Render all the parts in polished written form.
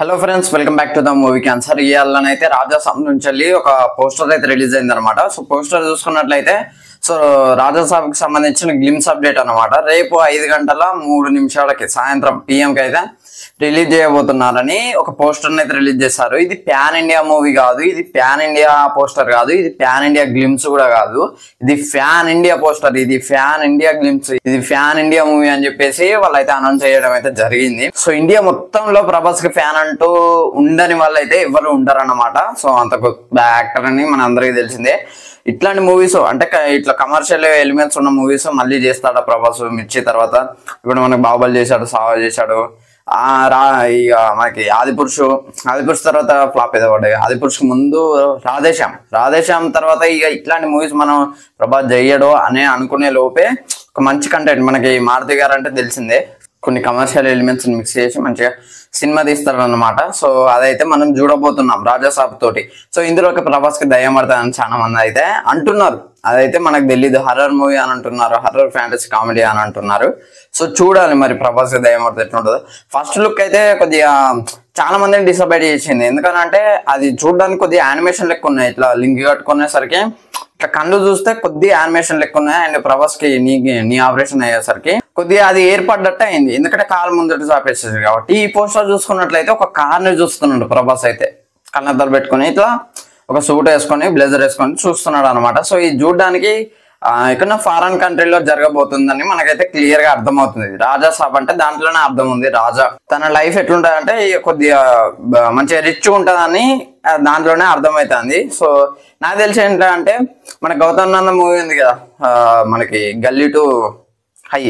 Hello friends, welcome back to the movie cancer. ఇవాళనైతే Raja Saab నుంచి ఒక poster అయితే రిలీజ్ అయింది అనమాట. సో పోస్టర్ చూసుకున్నట్లయితే రాజాసాబ్కి సంబంధించిన గ్లిమ్స్ అప్డేట్ అనమాట. రేపు 5:03 సాయంత్రం PM అయితే రిలీజ్ చేయబోతున్నారని ఒక పోస్టర్ అయితే రిలీజ్ చేశారు. ఇది ప్యాన్ ఇండియా మూవీ కాదు, ఇది ప్యాన్ ఇండియా పోస్టర్ కాదు, ఇది ప్యాన్ ఇండియా గ్లిమ్స్ కూడా కాదు, ఇది ఫ్యాన్ ఇండియా పోస్టర్, ఇది ఫ్యాన్ ఇండియా గ్లిమ్స్, ఇది ఫ్యాన్ ఇండియా మూవీ అని చెప్పేసి వాళ్ళైతే అనౌన్స్ చేయడం అయితే జరిగింది. సో ఇండియా మొత్తంలో ప్రభాస్ కి ఫ్యాన్ అంటూ ఉండని వాళ్ళైతే ఎవరు ఉండరు అన్నమాట. సో అంత గొప్ప యాక్టర్ అని మన అందరికీ తెలిసిందే. ఇట్లాంటి మూవీస్ అంటే ఇట్లా కమర్షియల్ ఎలిమెంట్స్ ఉన్న మూవీస్ మళ్ళీ చేస్తాడా ప్రభాస్? మిర్చి తర్వాత ఇప్పుడు మనకి బాహుబలి చేశాడు, సావా చేశాడు, ఇక మనకి ఆదిపురుషు తర్వాత ఫ్లాప్ ఏదో పడ్డాయి. ఆదిపురుషుకు ముందు రాధేశ్యామ్ తర్వాత ఇక ఇట్లాంటి మూవీస్ మనం ప్రభాస్ చెయ్యడు అనే అనుకునే లోపే ఒక మంచి కంటెంట్ మనకి మారుతి గారు అంటే తెలిసిందే, కొన్ని కమర్షియల్ ఎలిమెంట్స్ మిక్స్ చేసి మంచిగా సినిమా తీస్తారు అన్నమాట. సో అదైతే మనం చూడబోతున్నాం రాజాసాబ్ తోటి. సో ఇందులోకి ప్రభాస్ కి దయ్యం పడతాయని చాలా మంది అయితే అంటున్నారు. అదైతే మనకు తెలియదు. హర్రర్ మూవీ అని అంటున్నారు, హర్రర్ ఫ్యాంటసీ కామెడీ అని అంటున్నారు. సో చూడాలి మరి ప్రభాస్ కి దయ్యం పడితే ఎట్లుంటుందో. ఫస్ట్ లుక్ అయితే కొద్దిగా చాలా మందిని డిసప్పాయింట్ చేసింది. ఎందుకంటే అది చూడడానికి కొద్దిగా యానిమేషన్ లెక్క ఉన్నాయి. ఇట్లా లింక్ కట్టుకునేసరికి ఇట్లా కళ్ళు చూస్తే కొద్దిగా యానిమేషన్ లెక్క ఉన్నాయి. అండ్ ప్రభాస్ కి నీ ఆపరేషన్ అయ్యేసరికి కొద్దిగా అది ఏర్పడ్డట్టు అయింది, ఎందుకంటే కాలు ముందట చాపేసేది కాబట్టి. ఈ పోస్టర్ చూసుకున్నట్లయితే ఒక కార్ ని చూస్తున్నాడు ప్రభాస్ అయితే, కన్నద్దలు పెట్టుకుని ఇట్లా ఒక సూట్ వేసుకొని బ్లేజర్ వేసుకొని చూస్తున్నాడు అనమాట. సో ఇది చూడడానికి ఇక్కడ ఫారెన్ కంట్రీలో జరగబోతుందని మనకైతే క్లియర్ గా అర్థమవుతుంది. రాజాసాబ్ అంటే దాంట్లోనే అర్థం ఉంది. రాజా తన లైఫ్ ఎట్లుంటదంటే కొద్దిగా మంచిగా రిచ్ ఉంటదని దాంట్లోనే అర్థమవుతుంది. సో నాకు తెలిసి ఏంటంటే మన గౌతమ్ నంద మూవీ ఉంది కదా, మనకి గల్లీ టు హై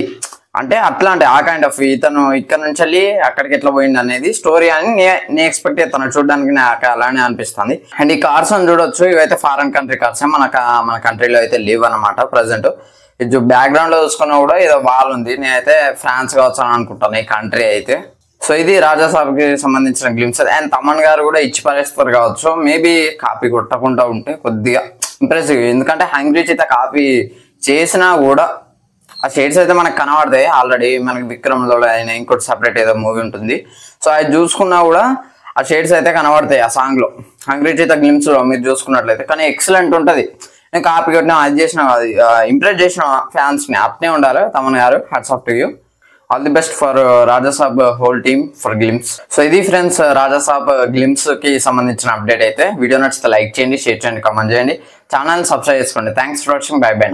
అంటే అట్లాంటి ఆ కైండ్ ఆఫ్ ఇతను ఇక్కడ నుంచి వెళ్ళి అక్కడికి ఎట్లా పోయింది అనేది స్టోరీ అని నేను ఎక్స్పెక్ట్ చేస్తాను. చూడడానికి నాకు అలానే అనిపిస్తుంది. అండ్ ఈ కార్స్ అని చూడొచ్చు, ఇవైతే ఫారెన్ కంట్రీ కార్స్, మన కంట్రీలో అయితే లేవు అనమాట ప్రజెంట్. ఇది బ్యాక్గ్రౌండ్ లో చూసుకున్నా కూడా ఏదో వాల్ ఉంది. నేనైతే ఫ్రాన్స్ కావచ్చు అని అనుకుంటాను ఈ కంట్రీ అయితే. సో ఇది రాజాసాబ్ కి సంబంధించిన గ్లిమ్స్. అండ్ తమన్ గారు కూడా ఇచ్చి పరేస్తారు కావచ్చు, మేబీ కాపీ కొట్టకుండా ఉంటే కొద్దిగా ఇంప్రెసివ్. ఎందుకంటే హంగ్రీ చేత కాపీ చేసినా కూడా ఆ షేడ్స్ అయితే మనకు కనబడతాయి. ఆల్రెడీ మనకి విక్రమ్లో అయినా ఇంకోటి సపరేట్ ఏదో మూవీ ఉంటుంది. సో అది చూసుకున్నా కూడా ఆ షేడ్స్ అయితే కనబడతాయి ఆ సాంగ్ లో, హంగ్రీ చేత గ్లిమ్స్ లో మీరు చూసుకున్నట్లయితే. కానీ ఎక్సలెంట్ ఉంటుంది. నేను కాపీ కొట్టినా అది చేసిన ఇంప్రెస్ చేసిన ఫ్యాన్స్ ని అట్నే ఉండాలి. తమన్ గారు hats off to you. All the best for Raja Saab whole team for glimpse. So ఇది ఫ్రెండ్స్ రాజాసాబ్ గ్లిమ్స్ కి సంబంధించిన అప్డేట్ అయితే. వీడియో నచ్చితే లైక్ చేయండి, షేర్ చేయండి, కామెంట్ చేయండి, ఛానల్ సబ్స్క్రైబ్ చేసుకోండి. Thanks for watching. By by.